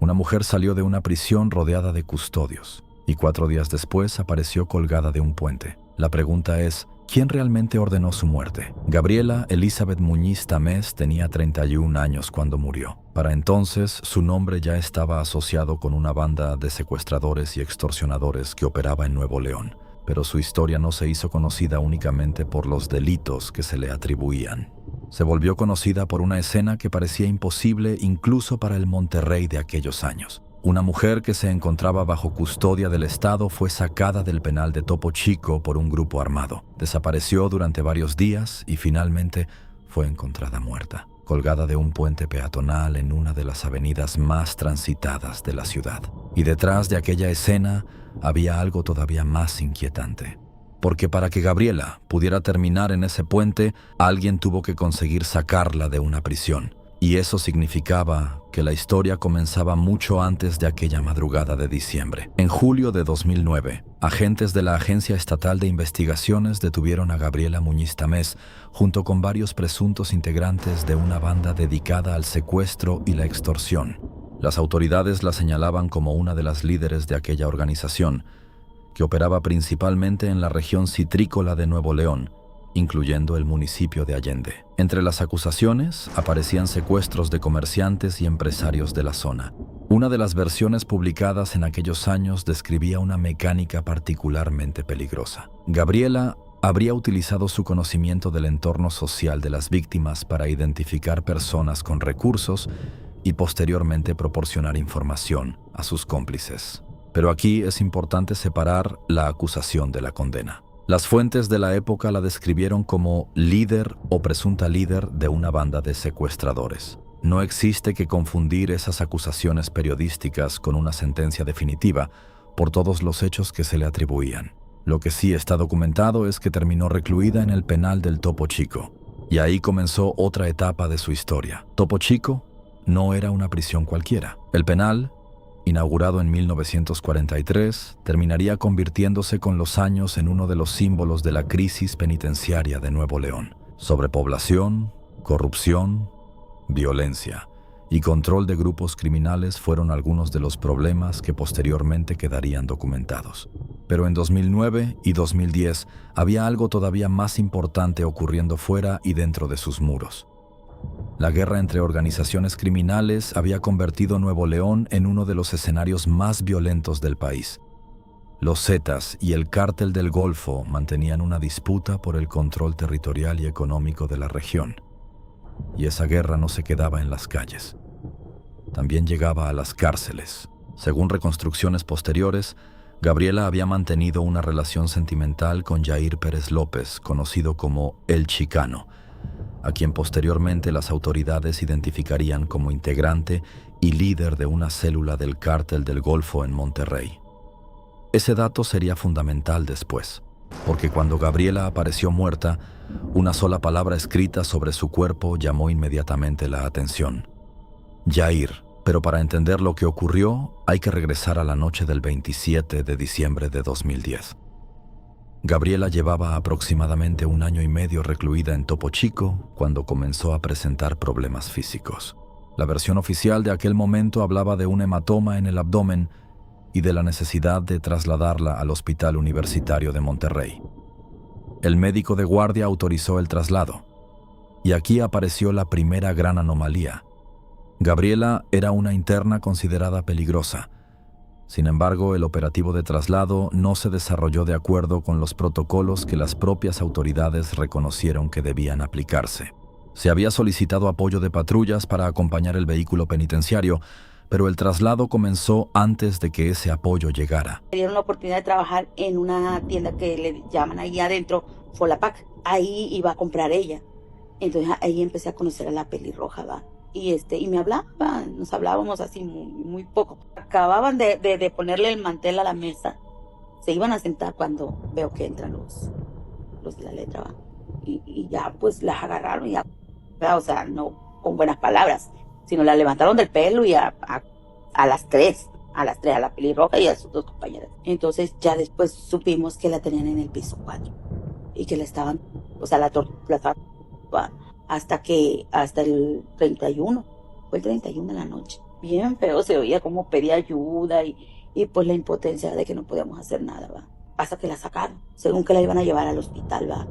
Una mujer salió de una prisión rodeada de custodios y 4 días después apareció colgada de un puente. La pregunta es, ¿quién realmente ordenó su muerte? Gabriela Elizabeth Muñiz Tamés tenía 31 años cuando murió. Para entonces, su nombre ya estaba asociado con una banda de secuestradores y extorsionadores que operaba en Nuevo León, pero su historia no se hizo conocida únicamente por los delitos que se le atribuían. Se volvió conocida por una escena que parecía imposible incluso para el Monterrey de aquellos años. Una mujer que se encontraba bajo custodia del Estado fue sacada del penal de Topo Chico por un grupo armado. Desapareció durante varios días y finalmente fue encontrada muerta, colgada de un puente peatonal en una de las avenidas más transitadas de la ciudad. Y detrás de aquella escena había algo todavía más inquietante. Porque para que Gabriela pudiera terminar en ese puente, alguien tuvo que conseguir sacarla de una prisión. Y eso significaba que la historia comenzaba mucho antes de aquella madrugada de diciembre. En julio de 2009, agentes de la Agencia Estatal de Investigaciones detuvieron a Gabriela Muñiz Tamés junto con varios presuntos integrantes de una banda dedicada al secuestro y la extorsión. Las autoridades la señalaban como una de las líderes de aquella organización, que operaba principalmente en la región citrícola de Nuevo León, incluyendo el municipio de Allende. Entre las acusaciones aparecían secuestros de comerciantes y empresarios de la zona. Una de las versiones publicadas en aquellos años describía una mecánica particularmente peligrosa. Gabriela habría utilizado su conocimiento del entorno social de las víctimas para identificar personas con recursos y posteriormente proporcionar información a sus cómplices. Pero aquí es importante separar la acusación de la condena. Las fuentes de la época la describieron como líder o presunta líder de una banda de secuestradores. No existe que confundir esas acusaciones periodísticas con una sentencia definitiva por todos los hechos que se le atribuían. Lo que sí está documentado es que terminó recluida en el penal del Topo Chico. Y ahí comenzó otra etapa de su historia. Topo Chico no era una prisión cualquiera. El penal, inaugurado en 1943, terminaría convirtiéndose con los años en uno de los símbolos de la crisis penitenciaria de Nuevo León. Sobrepoblación, corrupción, violencia y control de grupos criminales fueron algunos de los problemas que posteriormente quedarían documentados. Pero en 2009 y 2010 había algo todavía más importante ocurriendo fuera y dentro de sus muros. La guerra entre organizaciones criminales había convertido Nuevo León en uno de los escenarios más violentos del país. Los Zetas y el Cártel del Golfo mantenían una disputa por el control territorial y económico de la región. Y esa guerra no se quedaba en las calles. También llegaba a las cárceles. Según reconstrucciones posteriores, Gabriela había mantenido una relación sentimental con Jair Pérez López, conocido como El Chicano, a quien posteriormente las autoridades identificarían como integrante y líder de una célula del Cártel del Golfo en Monterrey. Ese dato sería fundamental después, porque cuando Gabriela apareció muerta, una sola palabra escrita sobre su cuerpo llamó inmediatamente la atención: Jair. Pero para entender lo que ocurrió, hay que regresar a la noche del 27 de diciembre de 2010. Gabriela llevaba aproximadamente 1 año y medio recluida en Topo Chico cuando comenzó a presentar problemas físicos. La versión oficial de aquel momento hablaba de un hematoma en el abdomen y de la necesidad de trasladarla al Hospital Universitario de Monterrey. El médico de guardia autorizó el traslado, y aquí apareció la primera gran anomalía. Gabriela era una interna considerada peligrosa. Sin embargo, el operativo de traslado no se desarrolló de acuerdo con los protocolos que las propias autoridades reconocieron que debían aplicarse. Se había solicitado apoyo de patrullas para acompañar el vehículo penitenciario, pero el traslado comenzó antes de que ese apoyo llegara. Me dieron la oportunidad de trabajar en una tienda que le llaman ahí adentro, Folapac. Ahí iba a comprar ella. Entonces ahí empecé a conocer a la pelirroja, ¿va? Y me hablaban, nos hablábamos así muy poco. Acababan de ponerle el mantel a la mesa. Se iban a sentar cuando veo que entran los de la letra, ¿va? Y ya pues las agarraron, ya, o sea, no con buenas palabras, sino la levantaron del pelo y a las tres, a la pelirroja y a sus 2 compañeras. Entonces ya después supimos que la tenían en el piso 4 y que la estaban, o sea, la torturaban hasta el 31, fue el 31 de la noche. bien feo, se oía como pedía ayuda y pues la impotencia de que no podíamos hacer nada, va. Hasta que la sacaron, según que la iban a llevar al hospital, va.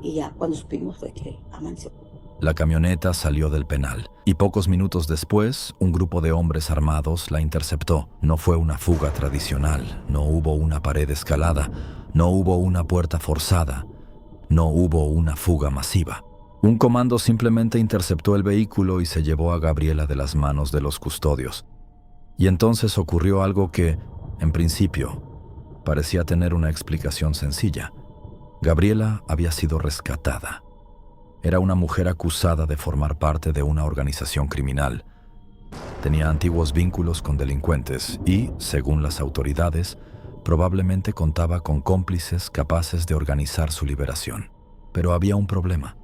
Y ya cuando supimos fue que amaneció. La camioneta salió del penal y pocos minutos después, un grupo de hombres armados la interceptó. No fue una fuga tradicional, no hubo una pared escalada, no hubo una puerta forzada, no hubo una fuga masiva. Un comando simplemente interceptó el vehículo y se llevó a Gabriela de las manos de los custodios. Y entonces ocurrió algo que, en principio, parecía tener una explicación sencilla. Gabriela había sido rescatada. Era una mujer acusada de formar parte de una organización criminal. Tenía antiguos vínculos con delincuentes y, según las autoridades, probablemente contaba con cómplices capaces de organizar su liberación. Pero había un problema.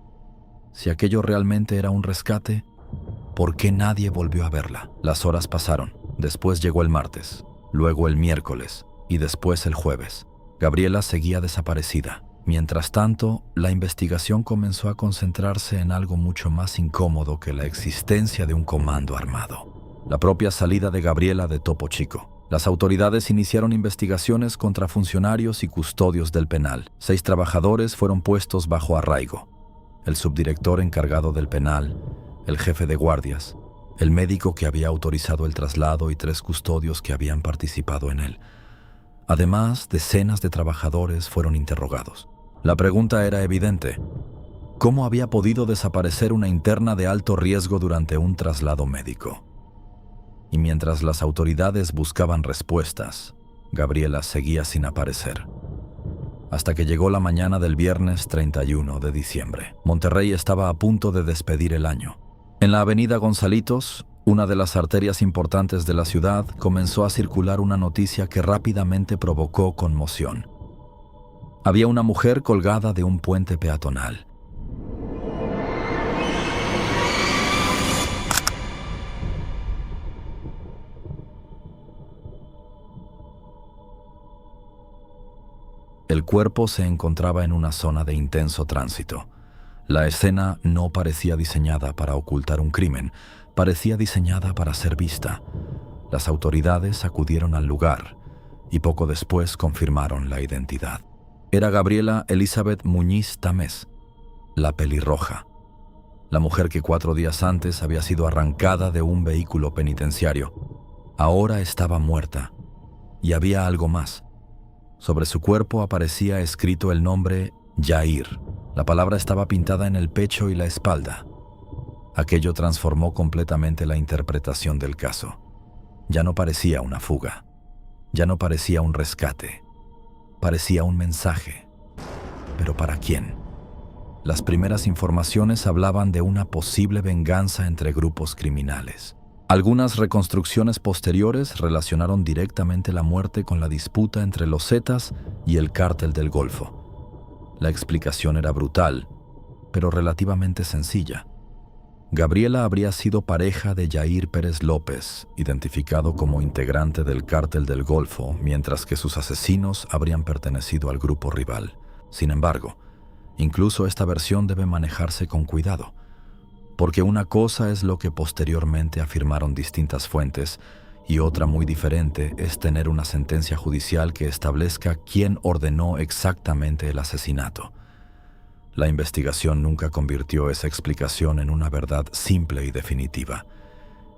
Si aquello realmente era un rescate, ¿por qué nadie volvió a verla? Las horas pasaron. Después llegó el martes, luego el miércoles y después el jueves. Gabriela seguía desaparecida. Mientras tanto, la investigación comenzó a concentrarse en algo mucho más incómodo que la existencia de un comando armado. La propia salida de Gabriela de Topo Chico. Las autoridades iniciaron investigaciones contra funcionarios y custodios del penal. 6 trabajadores fueron puestos bajo arraigo. El subdirector encargado del penal, el jefe de guardias, el médico que había autorizado el traslado y 3 custodios que habían participado en él. Además, decenas de trabajadores fueron interrogados. La pregunta era evidente. ¿Cómo había podido desaparecer una interna de alto riesgo durante un traslado médico? Y mientras las autoridades buscaban respuestas, Gabriela seguía sin aparecer. Hasta que llegó la mañana del viernes 31 de diciembre. Monterrey estaba a punto de despedir el año. En la avenida Gonzalitos, una de las arterias importantes de la ciudad, comenzó a circular una noticia que rápidamente provocó conmoción. Había una mujer colgada de un puente peatonal. El cuerpo se encontraba en una zona de intenso tránsito. La escena no parecía diseñada para ocultar un crimen, parecía diseñada para ser vista. Las autoridades acudieron al lugar y poco después confirmaron la identidad. Era Gabriela Elizabeth Muñiz Tamés, la pelirroja, la mujer que 4 días antes había sido arrancada de un vehículo penitenciario. Ahora estaba muerta, y había algo más. Sobre su cuerpo aparecía escrito el nombre Yair. La palabra estaba pintada en el pecho y la espalda. Aquello transformó completamente la interpretación del caso. Ya no parecía una fuga, ya no parecía un rescate. Parecía un mensaje. ¿Pero para quién? Las primeras informaciones hablaban de una posible venganza entre grupos criminales. Algunas reconstrucciones posteriores relacionaron directamente la muerte con la disputa entre los Zetas y el Cártel del Golfo. La explicación era brutal, pero relativamente sencilla. Gabriela habría sido pareja de Yair Pérez López, identificado como integrante del Cártel del Golfo, mientras que sus asesinos habrían pertenecido al grupo rival. Sin embargo, incluso esta versión debe manejarse con cuidado, porque una cosa es lo que posteriormente afirmaron distintas fuentes y otra muy diferente es tener una sentencia judicial que establezca quién ordenó exactamente el asesinato. La investigación nunca convirtió esa explicación en una verdad simple y definitiva.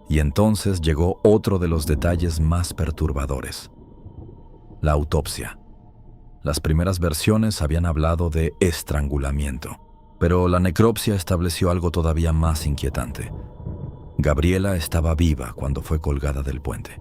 Y entonces llegó otro de los detalles más perturbadores: la autopsia. Las primeras versiones habían hablado de estrangulamiento, pero la necropsia estableció algo todavía más inquietante. Gabriela estaba viva cuando fue colgada del puente.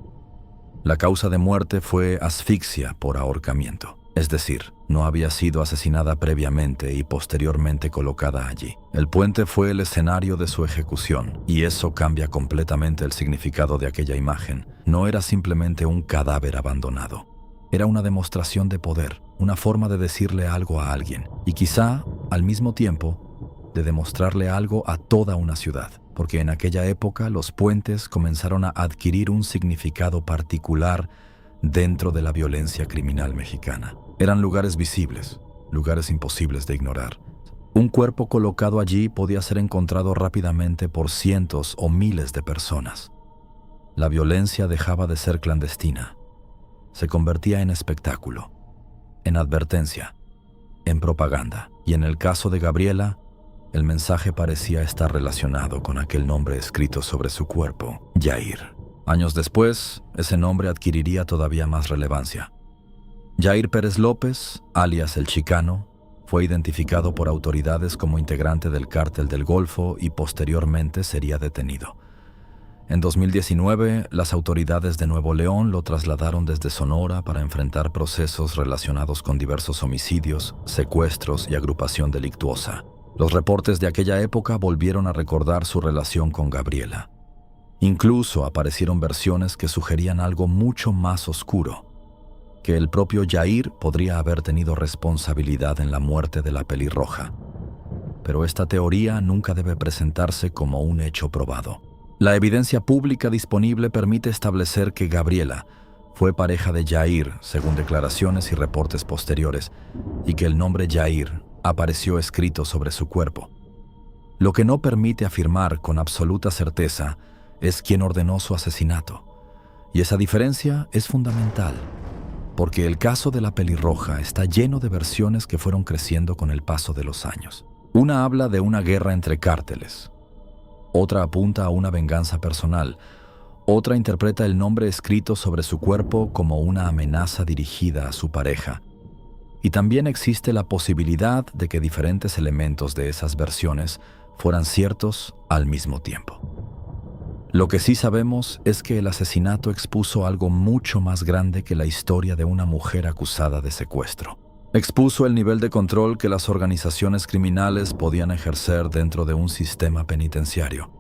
La causa de muerte fue asfixia por ahorcamiento. Es decir, no había sido asesinada previamente y posteriormente colocada allí. El puente fue el escenario de su ejecución, y eso cambia completamente el significado de aquella imagen. No era simplemente un cadáver abandonado. Era una demostración de poder, una forma de decirle algo a alguien, y quizá, al mismo tiempo, de demostrarle algo a toda una ciudad, porque en aquella época los puentes comenzaron a adquirir un significado particular dentro de la violencia criminal mexicana. Eran lugares visibles, lugares imposibles de ignorar. Un cuerpo colocado allí podía ser encontrado rápidamente por cientos o miles de personas. La violencia dejaba de ser clandestina. Se convertía en espectáculo, en advertencia, en propaganda. Y en el caso de Gabriela, el mensaje parecía estar relacionado con aquel nombre escrito sobre su cuerpo, Yair. Años después, ese nombre adquiriría todavía más relevancia. Yair Pérez López, alias El Chicano, fue identificado por autoridades como integrante del Cártel del Golfo y posteriormente sería detenido. En 2019, las autoridades de Nuevo León lo trasladaron desde Sonora para enfrentar procesos relacionados con diversos homicidios, secuestros y agrupación delictuosa. Los reportes de aquella época volvieron a recordar su relación con Gabriela. Incluso aparecieron versiones que sugerían algo mucho más oscuro, que el propio Yair podría haber tenido responsabilidad en la muerte de la pelirroja. Pero esta teoría nunca debe presentarse como un hecho probado. La evidencia pública disponible permite establecer que Gabriela fue pareja de Yair, según declaraciones y reportes posteriores, y que el nombre Yair apareció escrito sobre su cuerpo. Lo que no permite afirmar con absoluta certeza es quién ordenó su asesinato. Y esa diferencia es fundamental, porque el caso de la pelirroja está lleno de versiones que fueron creciendo con el paso de los años. Una habla de una guerra entre cárteles. Otra apunta a una venganza personal. Otra interpreta el nombre escrito sobre su cuerpo como una amenaza dirigida a su pareja. Y también existe la posibilidad de que diferentes elementos de esas versiones fueran ciertos al mismo tiempo. Lo que sí sabemos es que el asesinato expuso algo mucho más grande que la historia de una mujer acusada de secuestro. Expuso el nivel de control que las organizaciones criminales podían ejercer dentro de un sistema penitenciario.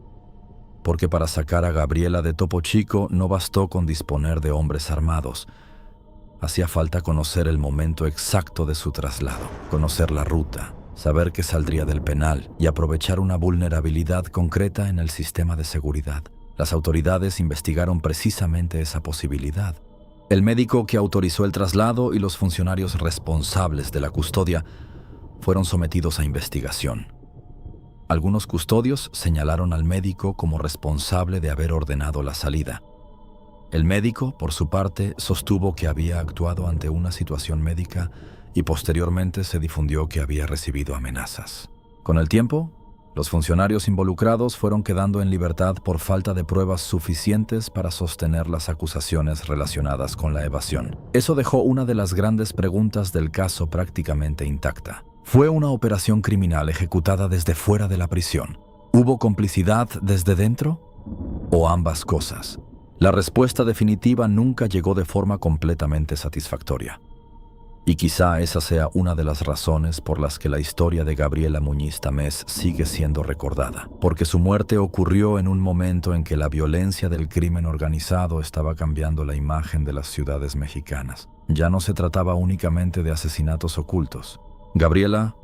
Porque para sacar a Gabriela de Topo Chico no bastó con disponer de hombres armados. Hacía falta conocer el momento exacto de su traslado, conocer la ruta, saber que saldría del penal y aprovechar una vulnerabilidad concreta en el sistema de seguridad. Las autoridades investigaron precisamente esa posibilidad. El médico que autorizó el traslado y los funcionarios responsables de la custodia fueron sometidos a investigación. Algunos custodios señalaron al médico como responsable de haber ordenado la salida. El médico, por su parte, sostuvo que había actuado ante una situación médica y posteriormente se difundió que había recibido amenazas. Con el tiempo, los funcionarios involucrados fueron quedando en libertad por falta de pruebas suficientes para sostener las acusaciones relacionadas con la evasión. Eso dejó una de las grandes preguntas del caso prácticamente intacta. ¿Fue una operación criminal ejecutada desde fuera de la prisión? ¿Hubo complicidad desde dentro? ¿O ambas cosas? La respuesta definitiva nunca llegó de forma completamente satisfactoria. Y quizá esa sea una de las razones por las que la historia de Gabriela Muñiz Tamés sigue siendo recordada, porque su muerte ocurrió en un momento en que la violencia del crimen organizado estaba cambiando la imagen de las ciudades mexicanas. Ya no se trataba únicamente de asesinatos ocultos. Gabriela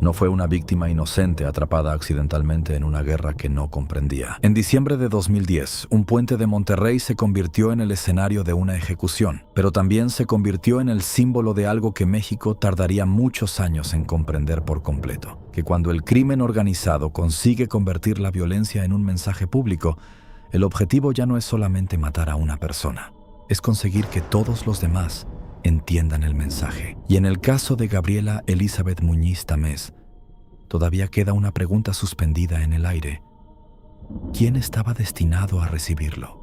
no fue una víctima inocente atrapada accidentalmente en una guerra que no comprendía. En diciembre de 2010, un puente de Monterrey se convirtió en el escenario de una ejecución, pero también se convirtió en el símbolo de algo que México tardaría muchos años en comprender por completo, que cuando el crimen organizado consigue convertir la violencia en un mensaje público, el objetivo ya no es solamente matar a una persona, es conseguir que todos los demás entiendan el mensaje. Y en el caso de Gabriela Elizabeth Muñiz Tamés, todavía queda una pregunta suspendida en el aire. ¿Quién estaba destinado a recibirlo?